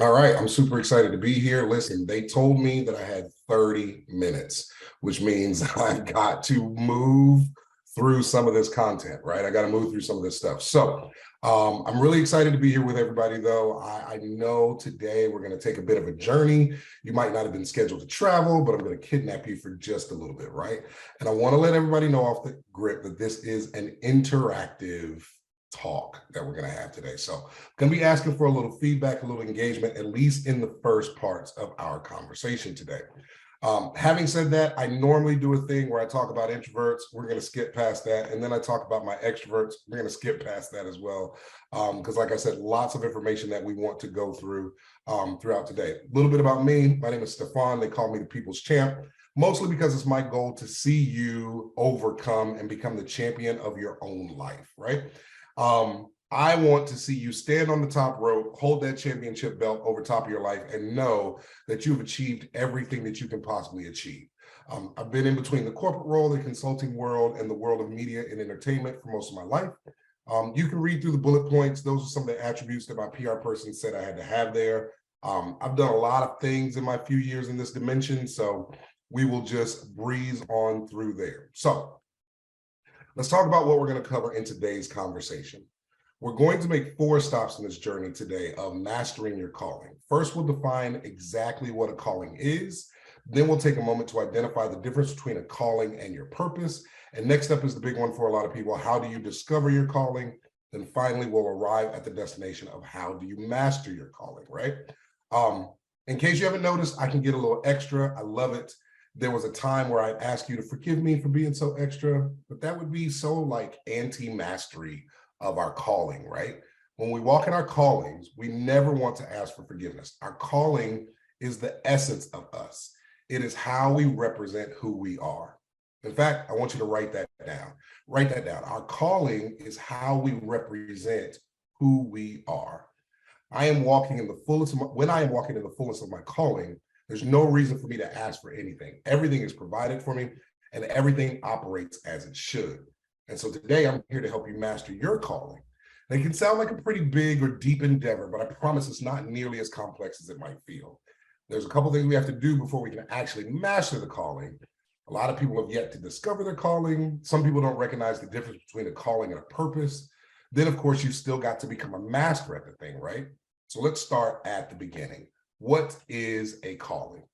All right, I'm super excited to be here. Listen, they told me that I had 30 minutes, which means I've got to move through some of this content, right? I got to move through some of this stuff. I'm really excited to be here with everybody, though. I know today we're going to take a bit of a journey. You might not have been scheduled to travel, but I'm going to kidnap you for just a little bit, right? And I want to let everybody know off the grip that this is an interactive talk that we're going to have today. So I'm going to be asking for a little feedback, a little engagement, at least in the first parts of our conversation today. Having said that, I normally do a thing where I talk about introverts. We're going to skip past that. And then I talk about my extroverts. We're going to skip past that as well. Because like I said, lots of information that we want to go through throughout today. A little bit about me. My name is Stefan. They call me the People's Champ, mostly because it's my goal to see you overcome and become the champion of your own life, right? I want to see you stand on the top rope, hold that championship belt over top of your life, and know that you've achieved everything that you can possibly achieve. I've been in between the corporate world, the consulting world, and the world of media and entertainment for most of my life. You can read through the bullet points. Those are some of the attributes that my PR person said I had to have there. I've done a lot of things in my few years in this dimension, so we will just breeze on through there. So let's talk about what we're going to cover in today's conversation. We're going to make 4 stops in this journey today of mastering your calling. First, we'll define exactly what a calling is. Then we'll take a moment to identify the difference between a calling and your purpose. And next up is the big one for a lot of people. How do you discover your calling? Then finally, we'll arrive at the destination of how do you master your calling, right? In case you haven't noticed, I can get a little extra. I love it. There was a time where I'd ask you to forgive me for being so extra, but that would be so like anti-mastery of our calling, right? When we walk in our callings, we never want to ask for forgiveness. Our calling is the essence of us. It is how we represent who we are. In fact, I want you to write that down. Write that down. Our calling is how we represent who we are. I am walking in the fullest of when I am walking in the fullness of my calling, there's no reason for me to ask for anything. Everything is provided for me and everything operates as it should. And so today I'm here to help you master your calling. And it can sound like a pretty big or deep endeavor, but I promise it's not nearly as complex as it might feel. There's a couple things we have to do before we can actually master the calling. A lot of people have yet to discover their calling. Some people don't recognize the difference between a calling and a purpose. Then, of course, you still got to become a master at the thing, right? So let's start at the beginning. What is a calling?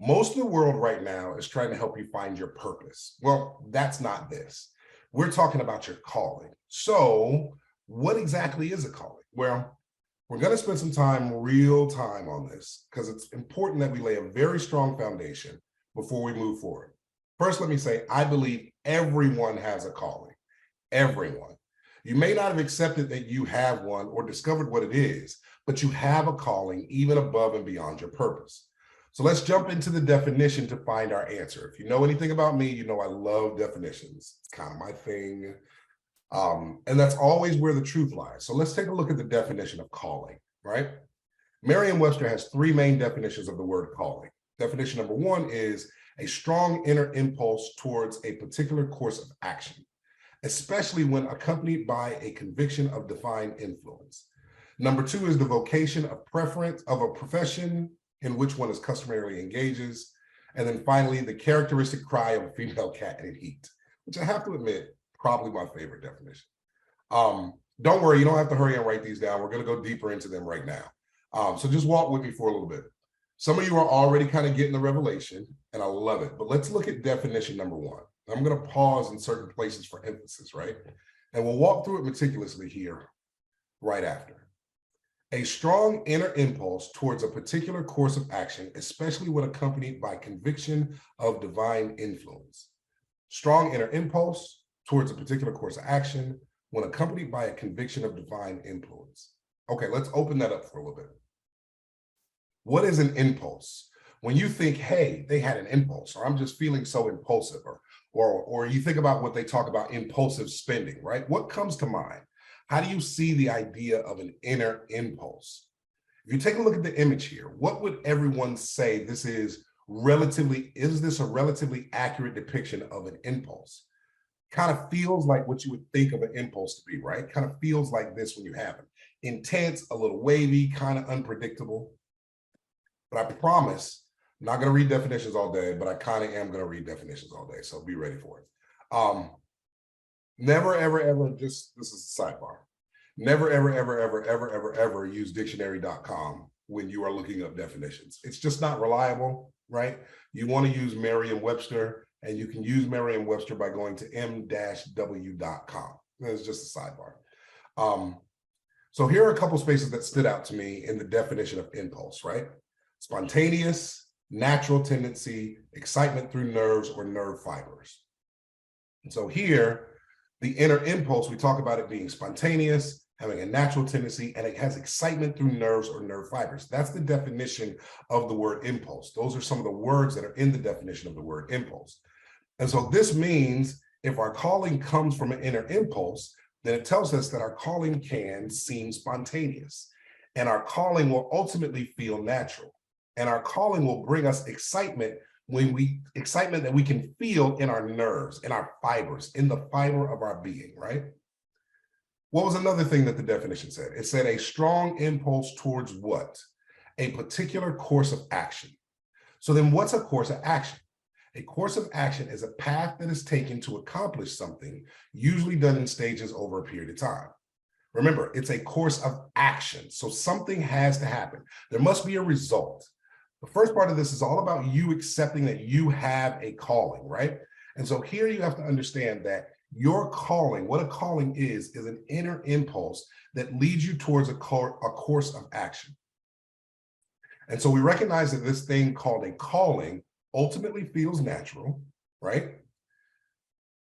Most of the world right now is trying to help you find your purpose. Well, that's not this. We're talking about your calling. So what exactly is a calling? Well, we're going to spend some time, real time on this, because it's important that we lay a very strong foundation before we move forward. First, let me say, I believe everyone has a calling. Everyone. You may not have accepted that you have one or discovered what it is, but you have a calling even above and beyond your purpose. So let's jump into the definition to find our answer. If you know anything about me, you know I love definitions. It's kind of my thing. And that's always where the truth lies. So let's take a look at the definition of calling, right? Merriam-Webster has 3 main definitions of the word calling. Definition number 1 is a strong inner impulse towards a particular course of action, especially when accompanied by a conviction of divine influence. Number 2 is the vocation of preference of a profession in which one is customarily engages. And then finally, the characteristic cry of a female cat in heat, which I have to admit, probably my favorite definition. Don't worry, you don't have to hurry and write these down. We're going to go deeper into them right now. So just walk with me for a little bit. Some of you are already kind of getting the revelation, and I love it. But let's look at definition number 1. I'm going to pause in certain places for emphasis, right? And we'll walk through it meticulously here right after. A strong inner impulse towards a particular course of action, especially when accompanied by conviction of divine influence. Strong inner impulse towards a particular course of action when accompanied by a conviction of divine influence. Okay, let's open that up for a little bit. What is an impulse? When you think, hey, they had an impulse, or I'm just feeling so impulsive, or you think about what they talk about impulsive spending, right? What comes to mind? How do you see the idea of an inner impulse? If you take a look at the image here, what would everyone say this is this a relatively accurate depiction of an impulse? Kind of feels like what you would think of an impulse to be, right? Kind of feels like this when you have it. intense, a little wavy, kind of unpredictable. But I promise, I'm not going to read definitions all day, but I kind of am going to read definitions all day. So be ready for it. Never, ever, ever, this is a sidebar. Never, ever, ever, ever, ever, ever, ever use dictionary.com when you are looking up definitions. It's just not reliable, right? You want to use Merriam-Webster, and you can use Merriam-Webster by going to m-w.com. That's just a sidebar. So here are a couple spaces that stood out to me in the definition of impulse, right? Spontaneous, natural tendency, excitement through nerves or nerve fibers. And so here, the inner impulse, we talk about it being spontaneous, having a natural tendency, and it has excitement through nerves or nerve fibers. That's the definition of the word impulse. Those are some of the words that are in the definition of the word impulse. And so this means if our calling comes from an inner impulse, then it tells us that our calling can seem spontaneous, and our calling will ultimately feel natural, and our calling will bring us excitement excitement that we can feel in our nerves, in our fibers, in the fiber of our being, right? What was another thing that the definition said? It said a strong impulse towards what? A particular course of action. So then what's a course of action? A course of action is a path that is taken to accomplish something, usually done in stages over a period of time. Remember, it's a course of action. So something has to happen. There must be a result. The first part of this is all about you accepting that you have a calling, right? And so here you have to understand that your calling, what a calling is an inner impulse that leads you towards a course of action. And so we recognize that this thing called a calling ultimately feels natural, right?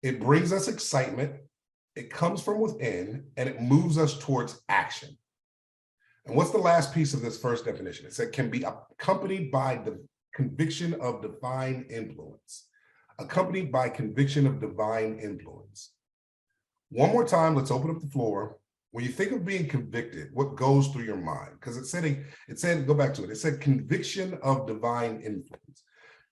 It brings us excitement, it comes from within, and it moves us towards action. And what's the last piece of this first definition? It said can be accompanied by the conviction of divine influence. Accompanied by conviction of divine influence. One more time, let's open up the floor. When you think of being convicted, what goes through your mind? Because it said, go back to it. It said conviction of divine influence.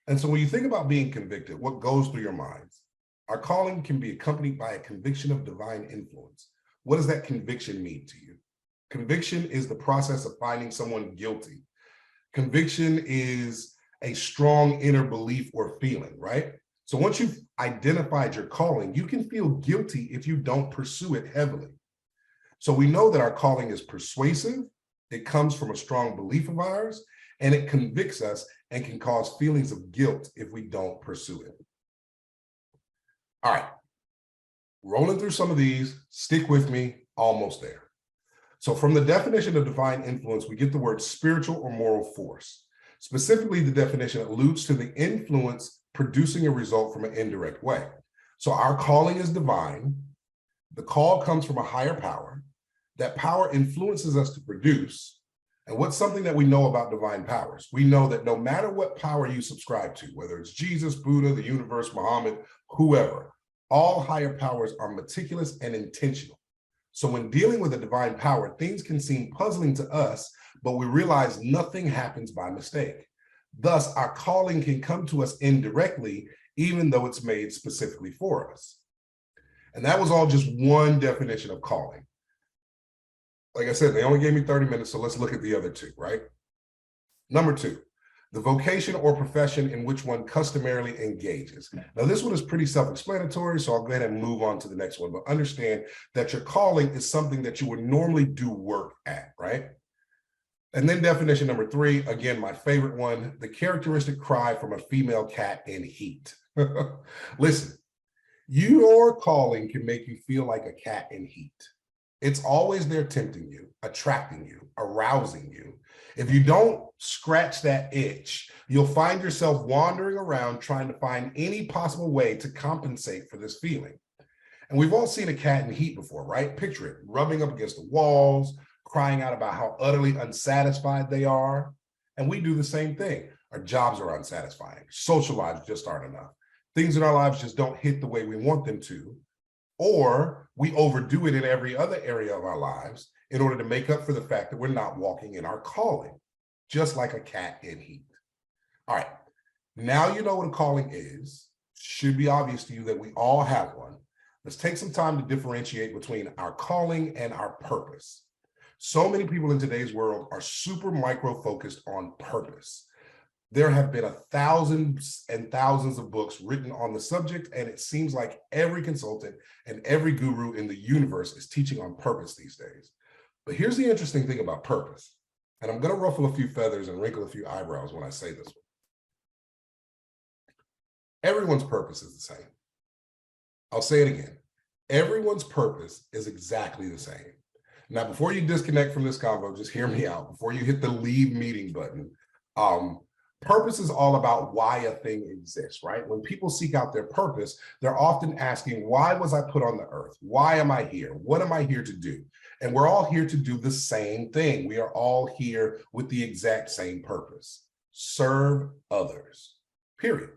And so when you think about being convicted, what goes through your minds? Our calling can be accompanied by a conviction of divine influence. What does that conviction mean to you? Conviction is the process of finding someone guilty. Conviction is a strong inner belief or feeling, right? So once you've identified your calling, you can feel guilty if you don't pursue it heavily. So we know that our calling is persuasive, it comes from a strong belief of ours, and it convicts us and can cause feelings of guilt if we don't pursue it. All right, rolling through some of these, stick with me, almost there. So from the definition of divine influence, we get the word spiritual or moral force. Specifically, the definition alludes to the influence producing a result from an indirect way. So our calling is divine. The call comes from a higher power. That power influences us to produce. And what's something that we know about divine powers? We know that no matter what power you subscribe to, whether it's Jesus, Buddha, the universe, Muhammad, whoever, all higher powers are meticulous and intentional. So when dealing with a divine power, things can seem puzzling to us, but we realize nothing happens by mistake. Thus, our calling can come to us indirectly, even though it's made specifically for us. And that was all just one definition of calling. Like I said, they only gave me 30 minutes, so let's look at the other two, right? Number two, the vocation or profession in which one customarily engages. Now, this one is pretty self-explanatory, so I'll go ahead and move on to the next one, but understand that your calling is something that you would normally do work at, right? And then definition number three, again, my favorite one, the characteristic cry from a female cat in heat. Listen, your calling can make you feel like a cat in heat. It's always there tempting you, attracting you, arousing you. If you don't scratch that itch, you'll find yourself wandering around trying to find any possible way to compensate for this feeling. And we've all seen a cat in heat before, right? Picture it, rubbing up against the walls, crying out about how utterly unsatisfied they are. And we do the same thing. Our jobs are unsatisfying. Social lives just aren't enough. Things in our lives just don't hit the way we want them to. Or we overdo it in every other area of our lives in order to make up for the fact that we're not walking in our calling, just like a cat in heat. All right, now you know what a calling is. Should be obvious to you that we all have one. Let's take some time to differentiate between our calling and our purpose. So many people in today's world are super micro focused on purpose. There have been thousands and thousands of books written on the subject, and it seems like every consultant and every guru in the universe is teaching on purpose these days. But here's the interesting thing about purpose, and I'm going to ruffle a few feathers and wrinkle a few eyebrows when I say this one. Everyone's purpose is the same. I'll say it again. Everyone's purpose is exactly the same. Now, before you disconnect from this convo, just hear me out. Before you hit the leave meeting button, purpose is all about why a thing exists, right? When people seek out their purpose, they're often asking, why was I put on the earth? Why am I here? What am I here to do? And we're all here to do the same thing. We are all here with the exact same purpose: serve others, period.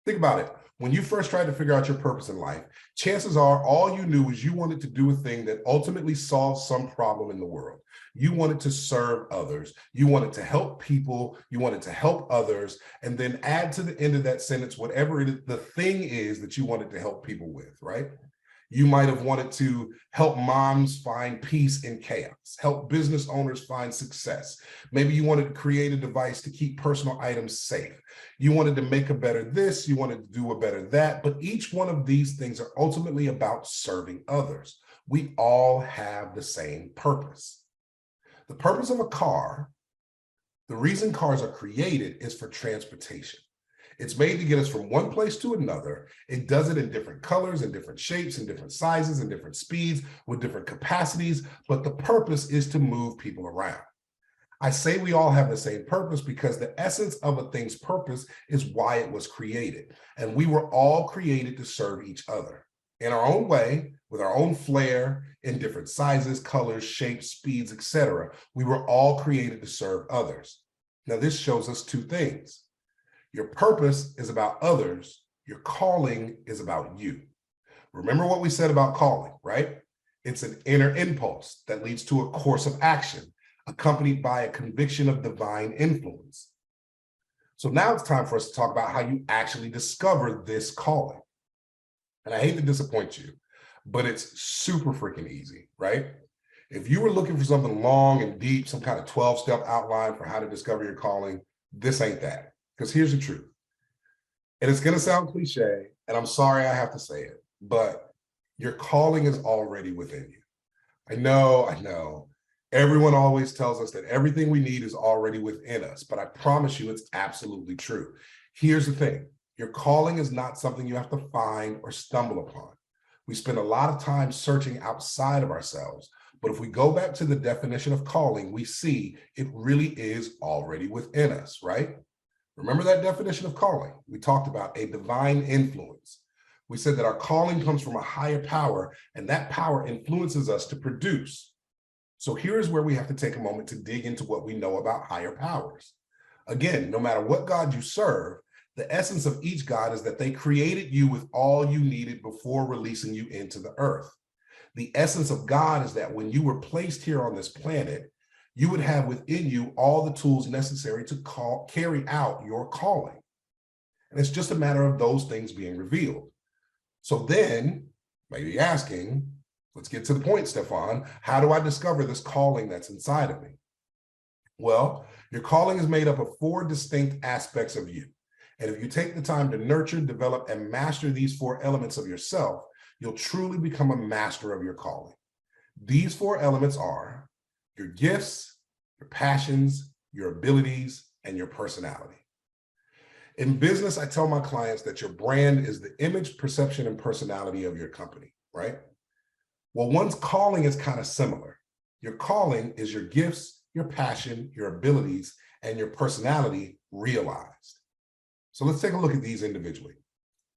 Think about it. When you first tried to figure out your purpose in life, chances are all you knew was you wanted to do a thing that ultimately solves some problem in the world. You wanted to serve others. You wanted to help people. You wanted to help others, and then add to the end of that sentence whatever it is, the thing is that you wanted to help people with, right? You might have wanted to help moms find peace in chaos, help business owners find success. Maybe you wanted to create a device to keep personal items safe. You wanted to make a better this, you wanted to do a better that, but each one of these things are ultimately about serving others. We all have the same purpose. The purpose of a car, the reason cars are created is for transportation. It's made to get us from one place to another. It does it in different colors and different shapes and different sizes and different speeds with different capacities, but the purpose is to move people around. I say we all have the same purpose because the essence of a thing's purpose is why it was created. And we were all created to serve each other in our own way, with our own flair, in different sizes, colors, shapes, speeds, etc. We were all created to serve others. Now, this shows us two things. Your purpose is about others. Your calling is about you. Remember what we said about calling, right? It's an inner impulse that leads to a course of action, accompanied by a conviction of divine influence. So now it's time for us to talk about how you actually discover this calling. And I hate to disappoint you, but it's super freaking easy, right? If you were looking for something long and deep, some kind of 12-step outline for how to discover your calling, this ain't that. Because here's the truth. And it's going to sound cliche, and I'm sorry I have to say it, but your calling is already within you. I know. Everyone always tells us that everything we need is already within us, but I promise you it's absolutely true. Here's the thing. Your calling is not something you have to find or stumble upon. We spend a lot of time searching outside of ourselves, but if we go back to the definition of calling, we see it really is already within us, right? Remember that definition of calling? We talked about a divine influence. We said that our calling comes from a higher power, and that power influences us to produce. So here's where we have to take a moment to dig into what we know about higher powers. Again, no matter what God you serve, the essence of each God is that they created you with all you needed before releasing you into the earth. The essence of God is that when you were placed here on this planet, you would have within you all the tools necessary to carry out your calling. And it's just a matter of those things being revealed. So then, maybe asking, let's get to the point, Stefan, how do I discover this calling that's inside of me? Well, your calling is made up of 4 distinct aspects of you. And if you take the time to nurture, develop, and master these 4 elements of yourself, you'll truly become a master of your calling. These 4 elements are your gifts, your passions, your abilities, and your personality. In business, I tell my clients that your brand is the image, perception, and personality of your company, right? Well, one's calling is kind of similar. Your calling is your gifts, your passion, your abilities, and your personality realized. So let's take a look at these individually.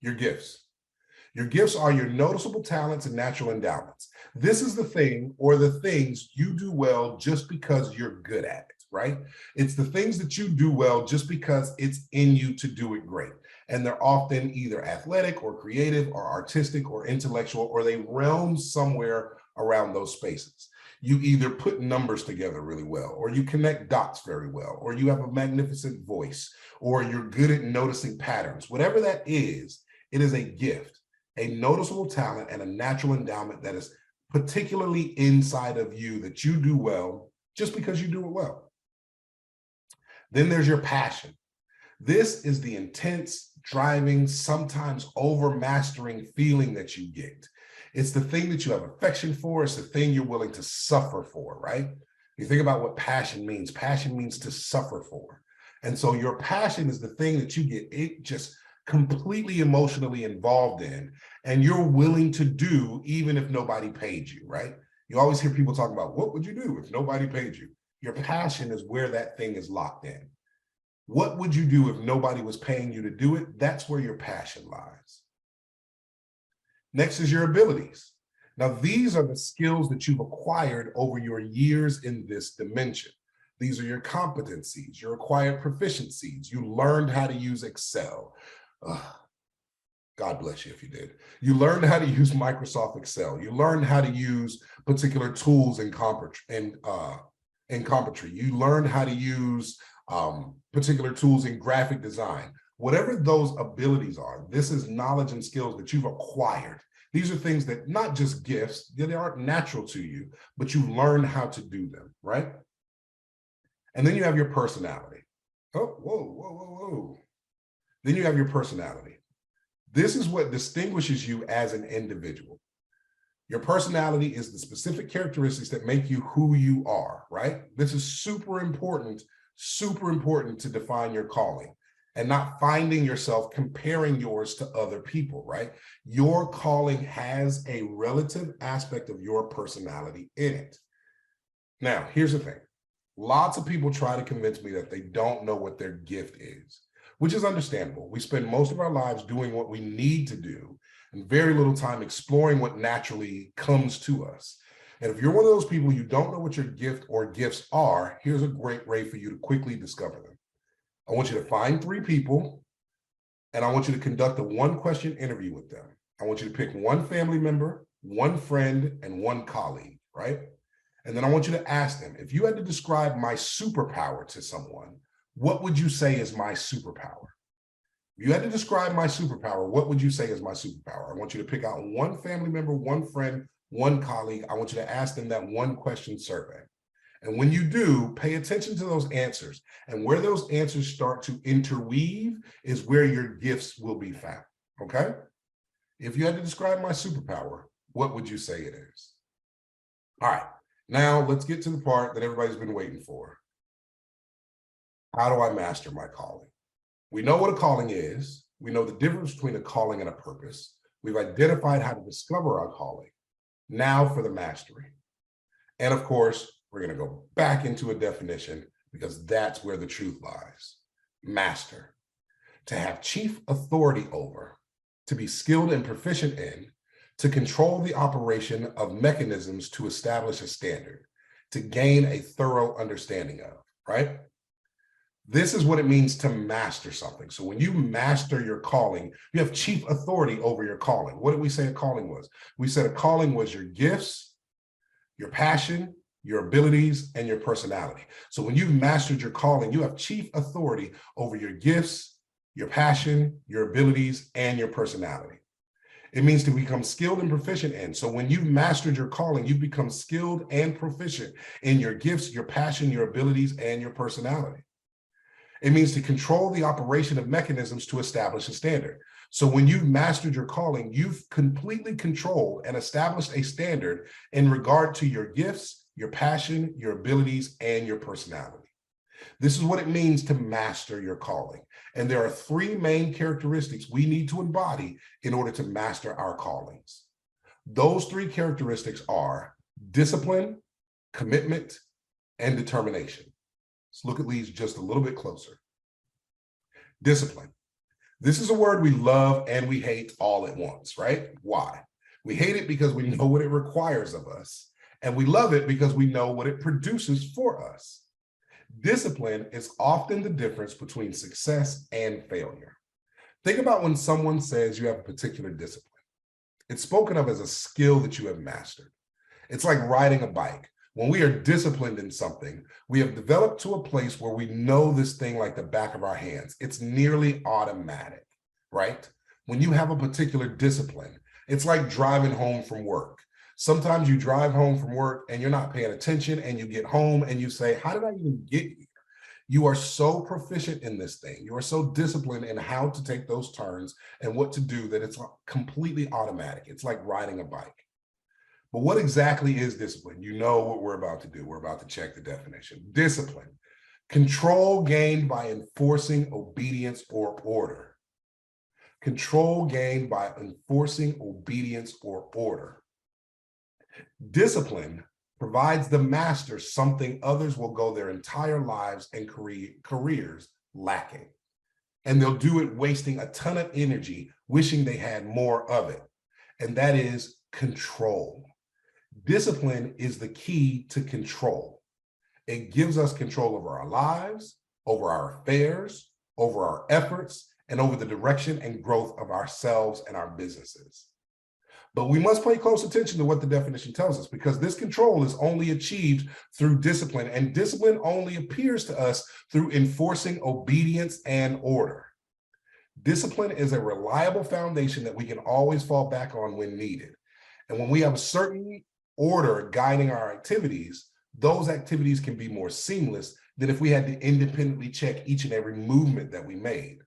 Your gifts. Your gifts are your noticeable talents and natural endowments. This is the thing or the things you do well just because you're good at it, right? It's the things that you do well just because it's in you to do it great. And they're often either athletic or creative or artistic or intellectual, or they realm somewhere around those spaces. You either put numbers together really well, or you connect dots very well, or you have a magnificent voice, or you're good at noticing patterns. Whatever that is, it is a gift, a noticeable talent, and a natural endowment that is particularly inside of you, that you do well just because you do it well. Then there's your passion. This is the intense, driving, sometimes overmastering feeling that you get. It's the thing that you have affection for. It's the thing you're willing to suffer for, right? You think about what passion means. Passion means to suffer for. And so your passion is the thing that you get it just completely emotionally involved in, and you're willing to do even if nobody paid you, right? You always hear people talk about, what would you do if nobody paid you? Your passion is where that thing is locked in. What would you do if nobody was paying you to do it? That's where your passion lies. Next is your abilities. Now, these are the skills that you've acquired over your years in this dimension. These are your competencies, your acquired proficiencies. You learned how to use Excel. God bless you if you did. You learned how to use Microsoft Excel. You learned how to use particular tools in Computree. You learned how to use particular tools in graphic design. Whatever those abilities are, this is knowledge and skills that you've acquired. These are things that not just gifts, they aren't natural to you, but you learn how to do them, right? And then you have your personality. Oh, whoa. Then you have your personality. This is what distinguishes you as an individual. Your personality is the specific characteristics that make you who you are, right? This is super important to define your calling and not finding yourself comparing yours to other people, right? Your calling has a relative aspect of your personality in it. Now, here's the thing. Lots of people try to convince me that they don't know what their gift is, which is understandable. We spend most of our lives doing what we need to do and very little time exploring what naturally comes to us. And if you're one of those people, you don't know what your gift or gifts are, here's a great way for you to quickly discover them. I want you to find 3 people, and I want you to conduct a 1-question interview with them. I want you to pick 1 family member, 1 friend, and 1 colleague, right? And then I want you to ask them, if you had to describe my superpower to someone, what would you say is my superpower? If you had to describe my superpower, what would you say is my superpower? I want you to pick out 1 family member, 1 friend, 1 colleague. I want you to ask them that 1-question survey. And when you do, pay attention to those answers. And where those answers start to interweave is where your gifts will be found, okay? If you had to describe my superpower, what would you say it is? All right, now let's get to the part that everybody's been waiting for. How do I master my calling? We know what a calling is. We know the difference between a calling and a purpose. We've identified how to discover our calling. Now for the mastery. And of course, we're going to go back into a definition because that's where the truth lies. Master, to have chief authority over, to be skilled and proficient in, to control the operation of mechanisms to establish a standard, to gain a thorough understanding of, right? This is what it means to master something. So when you master your calling, you have chief authority over your calling. What did we say a calling was? We said a calling was your gifts, your passion, your abilities, and your personality. So when you've mastered your calling, you have chief authority over your gifts, your passion, your abilities, and your personality. It means to become skilled and proficient in. So when you've mastered your calling, you become skilled and proficient in your gifts, your passion, your abilities, and your personality. It means to control the operation of mechanisms to establish a standard. So when you've mastered your calling, you've completely controlled and established a standard in regard to your gifts, your passion, your abilities, and your personality. This is what it means to master your calling. And there are 3 main characteristics we need to embody in order to master our callings. Those 3 characteristics are discipline, commitment, and determination. Let's look at these just a little bit closer. Discipline. This is a word we love and we hate all at once, right? Why? We hate it because we know what it requires of us, and we love it because we know what it produces for us. Discipline is often the difference between success and failure. Think about when someone says you have a particular discipline. It's spoken of as a skill that you have mastered. It's like riding a bike. When we are disciplined in something, we have developed to a place where we know this thing like the back of our hands. It's nearly automatic, right? When you have a particular discipline, it's like driving home from work. Sometimes you drive home from work and you're not paying attention, and you get home and you say, how did I even get here? You are so proficient in this thing. You are so disciplined in how to take those turns and what to do that it's completely automatic. It's like riding a bike. But what exactly is discipline? You know what we're about to do. We're about to check the definition. Discipline: control gained by enforcing obedience or order. Control gained by enforcing obedience or order. Discipline provides the master something others will go their entire lives and careers lacking. And they'll do it wasting a ton of energy, wishing they had more of it. And that is control. Discipline is the key to control. It gives us control over our lives, over our affairs, over our efforts, and over the direction and growth of ourselves and our businesses. But we must pay close attention to what the definition tells us, because this control is only achieved through discipline, and discipline only appears to us through enforcing obedience and order. Discipline is a reliable foundation that we can always fall back on when needed. And when we have a certain order guiding our activities, those activities can be more seamless than if we had to independently check each and every movement that we made.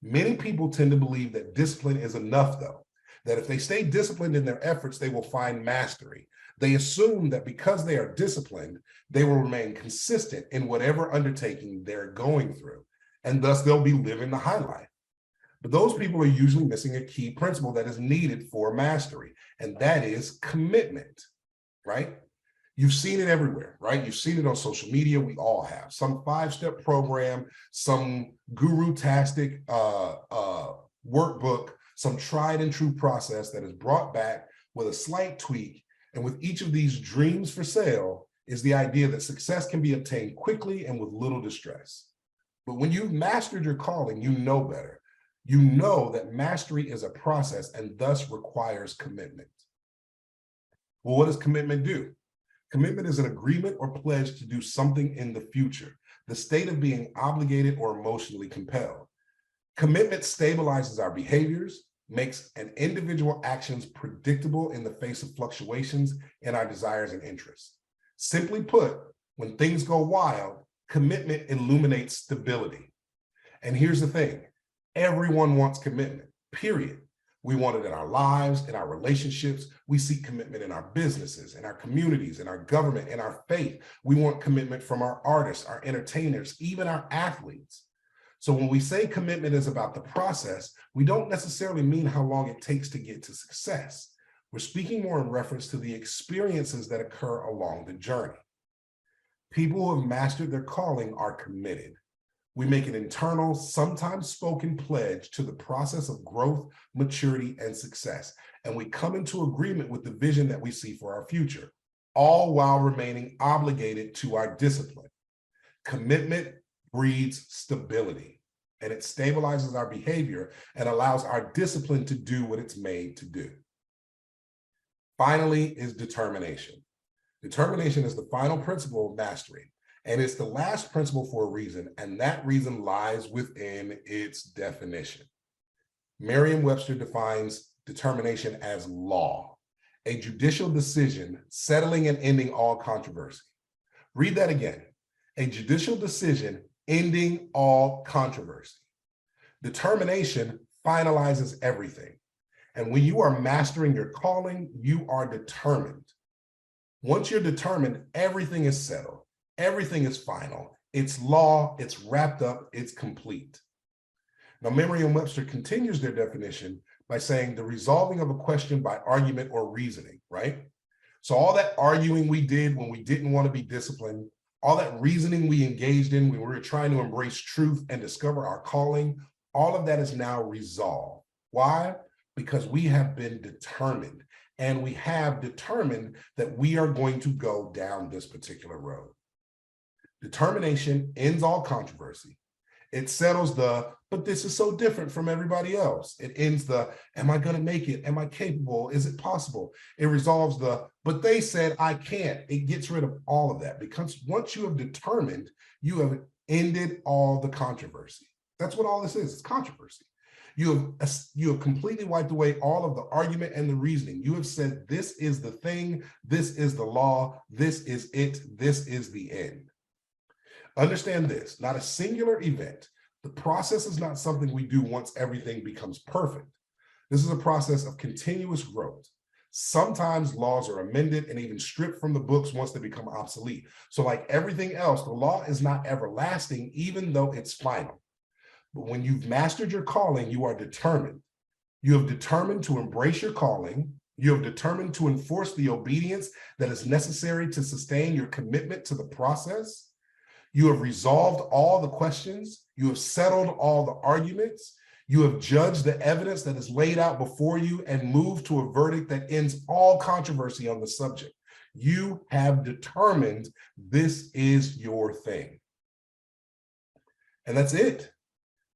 Many people tend to believe that discipline is enough, though, that if they stay disciplined in their efforts, they will find mastery. They assume that because they are disciplined, they will remain consistent in whatever undertaking they're going through, and thus they'll be living the high life. But those people are usually missing a key principle that is needed for mastery, and that is commitment, right? You've seen it everywhere, right? You've seen it on social media. We all have some 5-step program, some guru-tastic workbook, some tried and true process that is brought back with a slight tweak. And with each of these dreams for sale is the idea that success can be obtained quickly and with little distress. But when you've mastered your calling, you know better. You know that mastery is a process and thus requires commitment. Well, what does commitment do? Commitment is an agreement or pledge to do something in the future, the state of being obligated or emotionally compelled. Commitment stabilizes our behaviors, makes an individual actions predictable in the face of fluctuations in our desires and interests. Simply put, when things go wild, commitment illuminates stability. And here's the thing, everyone wants commitment, period. We want it in our lives, in our relationships. We seek commitment in our businesses, in our communities, in our government, in our faith. We want commitment from our artists, our entertainers, even our athletes. So when we say commitment is about the process, we don't necessarily mean how long it takes to get to success. We're speaking more in reference to the experiences that occur along the journey. People who have mastered their calling are committed. We make an internal, sometimes spoken pledge to the process of growth, maturity, and success. And we come into agreement with the vision that we see for our future, all while remaining obligated to our discipline. Commitment breeds stability, and it stabilizes our behavior and allows our discipline to do what it's made to do. Finally is determination. Determination is the final principle of mastery. And it's the last principle for a reason, and that reason lies within its definition. Merriam-Webster defines determination as law, a judicial decision settling and ending all controversy. Read that again. A judicial decision ending all controversy. Determination finalizes everything. And when you are mastering your calling, you are determined. Once you're determined, everything is settled. Everything is final. It's law, it's wrapped up, it's complete. Now, Merriam-Webster continues their definition by saying the resolving of a question by argument or reasoning, right? So all that arguing we did when we didn't want to be disciplined, all that reasoning we engaged in when we were trying to embrace truth and discover our calling, all of that is now resolved. Why? Because we have been determined, and we have determined that we are going to go down this particular road. Determination ends all controversy. It settles the, but this is so different from everybody else. It ends the, am I going to make it? Am I capable? Is it possible? It resolves the, but they said I can't. It gets rid of all of that, because once you have determined, you have ended all the controversy. That's what all this is. It's controversy. You have completely wiped away all of the argument and the reasoning. You have said, this is the thing, this is the law, this is it, this is the end. Understand this, not a singular event. The process is not something we do once everything becomes perfect. This is a process of continuous growth. Sometimes laws are amended and even stripped from the books once they become obsolete. So like everything else, the law is not everlasting, even though it's final. But when you've mastered your calling, you are determined. You have determined to embrace your calling. You have determined to enforce the obedience that is necessary to sustain your commitment to the process. You have resolved all the questions. You have settled all the arguments. You have judged the evidence that is laid out before you and moved to a verdict that ends all controversy on the subject. You have determined this is your thing. And that's it.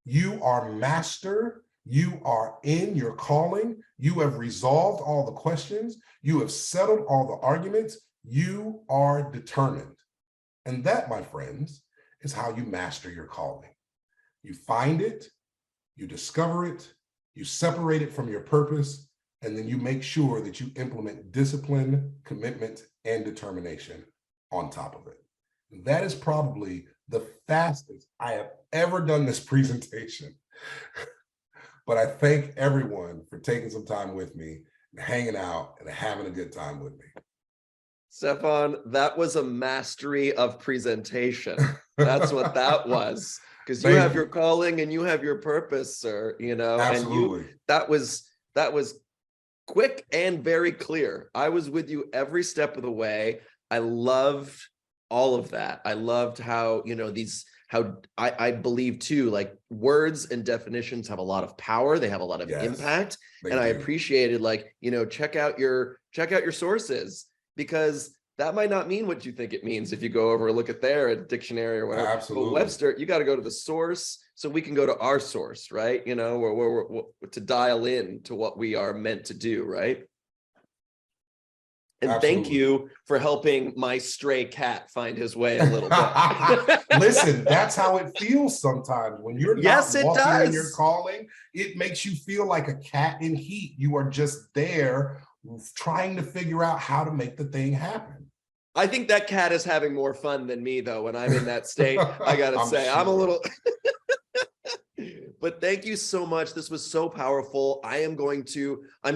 You are master. You are in your calling. You have resolved all the questions. You have settled all the arguments. You are determined. And that, my friends, is how you master your calling. You find it, you discover it, you separate it from your purpose, and then you make sure that you implement discipline, commitment, and determination on top of it. And that is probably the fastest I have ever done this presentation. But I thank everyone for taking some time with me, and hanging out, and having a good time with me. Stefan, that was a mastery of presentation. That's what that was. Because you have your calling and you have your purpose, sir. You know, absolutely. And that was quick and very clear. I was with you every step of the way. I loved all of that. I loved how, you know, how I believe too, like words and definitions have a lot of power. They have a lot of impact. And I appreciated, like, you know, check out your sources, because that might not mean what you think it means if you go over and look at their dictionary or whatever. Absolutely. But Webster, you got to go to the source so we can go to our source, right? You know, we're to dial in to what we are meant to do, right? And thank you for helping my stray cat find his way a little bit. Listen, that's how it feels sometimes when you're not walking in your calling. It makes you feel like a cat in heat. You are just there trying to figure out how to make the thing happen. I think that cat is having more fun than me, though, when I'm in that state. I gotta say, I'm a little but thank you so much. This was so powerful. I'm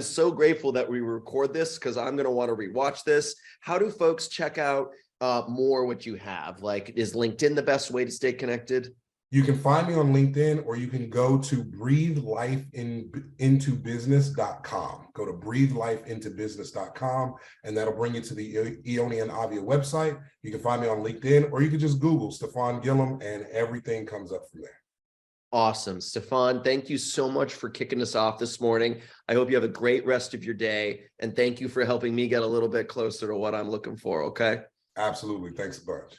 so grateful that we record this, because I'm gonna want to rewatch this. How do folks check out more what you have? Like, is LinkedIn the best way to stay connected? You can find me on LinkedIn, or you can go to breathelifeintobusiness.com. Go to breathelifeintobusiness.com, and that'll bring you to the Aeonian Ovia website. You can find me on LinkedIn, or you can just Google Stefan Gillam, and everything comes up from there. Awesome. Stefan, thank you so much for kicking us off this morning. I hope you have a great rest of your day, and thank you for helping me get a little bit closer to what I'm looking for, okay? Absolutely. Thanks a bunch.